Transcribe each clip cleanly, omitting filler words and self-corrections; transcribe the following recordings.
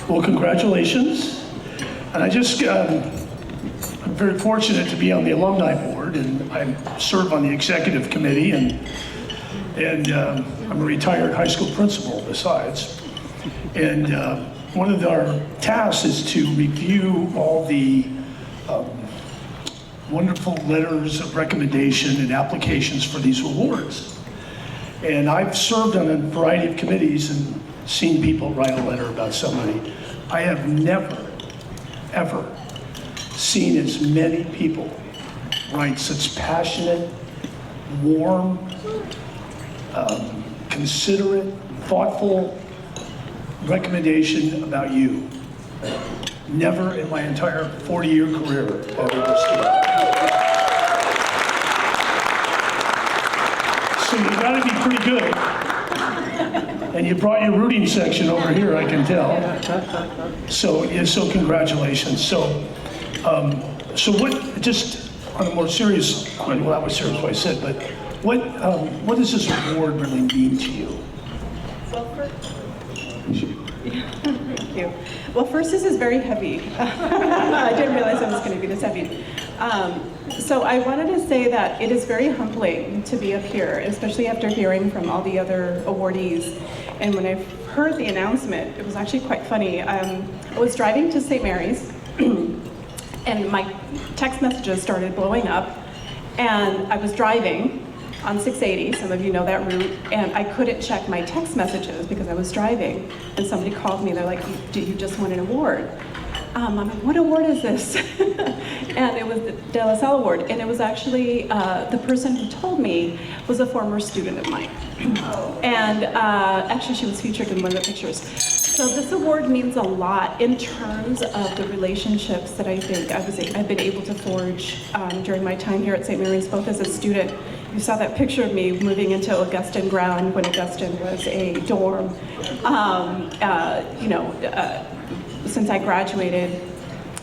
Well, congratulations. And I'm very fortunate to be on the alumni board, and I serve on the executive committee, and I'm a retired high school principal besides. And one of our tasks is to review all the wonderful letters of recommendation and applications for these awards. And I've served on a variety of committees and seen people write a letter about somebody. I have never, ever seen as many people write such passionate, warm, considerate, thoughtful recommendation about you. Never in my entire 40-year career have I ever seen that. So you gotta be pretty good. And you brought your rooting section over here, I can tell. So, yeah, so congratulations. So what, just on a more serious, well, that was serious what I said, but what does this award really mean to you? Thank you. Well, first, this is very heavy. I didn't realize it was going to be this heavy. So I wanted to say that it is very humbling to be up here, especially after hearing from all the other awardees. And when I heard the announcement, it was actually quite funny. I was driving to St. Mary's, and my text messages started blowing up, and I was driving on 680, some of you know that route, and I couldn't check my text messages because I was driving, and somebody called me, they're like, you just won an award. I'm like, what award is this? And it was the De La Salle Award, and it was actually, the person who told me was a former student of mine. And actually she was featured in one of the pictures. So this award means a lot in terms of the relationships that I think I've been able to forge during my time here at St. Mary's, both as a student. You saw that picture of me moving into Augustine Ground when Augustine was a dorm. Since I graduated,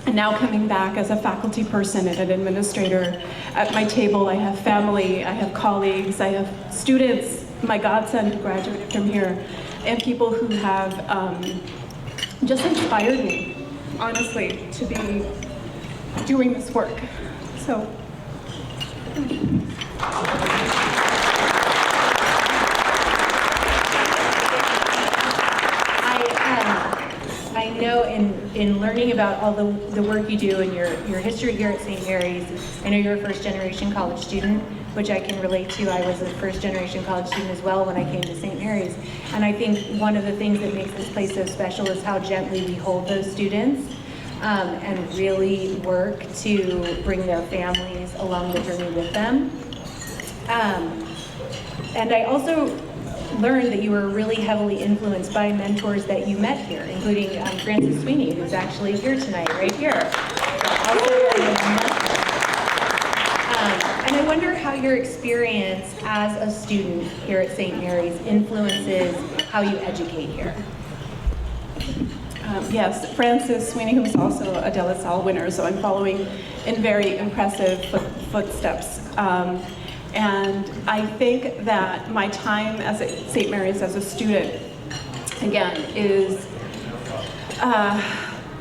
and now coming back as a faculty person and an administrator. At my table, I have family, I have colleagues, I have students, my godson who graduated from here, and people who have just inspired me, honestly, to be doing this work. So. I know in learning about all the work you do and your history here at St. Mary's, I know you're a first-generation college student, which I can relate to. I was a first-generation college student as well when I came to St. Mary's. And I think one of the things that makes this place so special is how gently we hold those students and really work to bring their families along the journey with them. And I also learned that you were really heavily influenced by mentors that you met here, including Francis Sweeney, who's actually here tonight, right here. And I wonder how your experience as a student here at St. Mary's influences how you educate here. Yes, Francis Sweeney, who was also a De La Salle winner, so I'm following in very impressive footsteps. And I think that my time as at St. Mary's as a student, again, is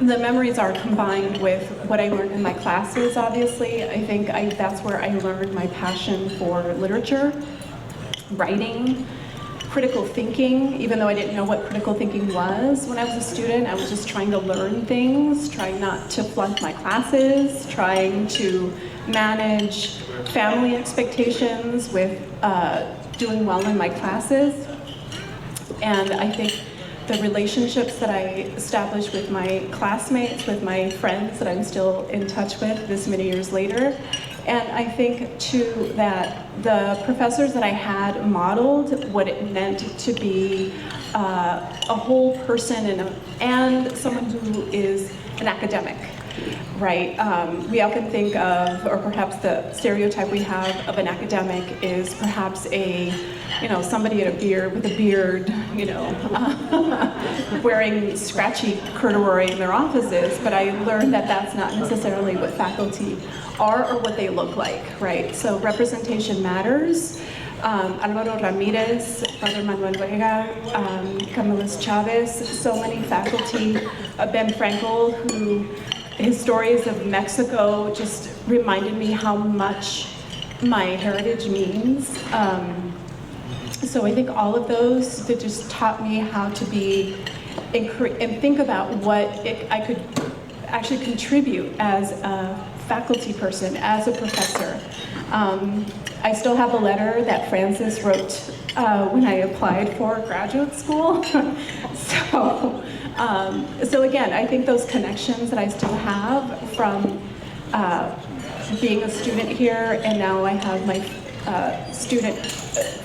the memories are combined with what I learned in my classes, obviously. I think that's where I learned my passion for literature, writing, critical thinking, even though I didn't know what critical thinking was when I was a student. I was just trying to learn things, trying not to flunk my classes, trying to manage family expectations with doing well in my classes. And I think the relationships that I established with my classmates, with my friends that I'm still in touch with this many years later. And I think too that the professors that I had modeled what it meant to be a whole person and someone who is an academic. Right, we often think of, or perhaps the stereotype we have of an academic is perhaps somebody with a beard, wearing scratchy corduroy in their offices, but I learned that that's not necessarily what faculty are or what they look like, right? So representation matters. Alvaro Ramirez, Father Manuel Vega, Camilas Chavez, so many faculty, Ben Frankel, who his stories of Mexico just reminded me how much my heritage means. So I think all of those that just taught me how to be and think about what I could actually contribute as a faculty person, as a professor. I still have a letter that Francis wrote when I applied for graduate school. So again, I think those connections that I still have from being a student here, and now I have my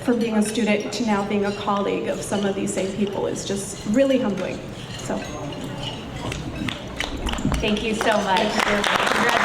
from being a student to now being a colleague of some of these same people is just really humbling. So. Thank you so much.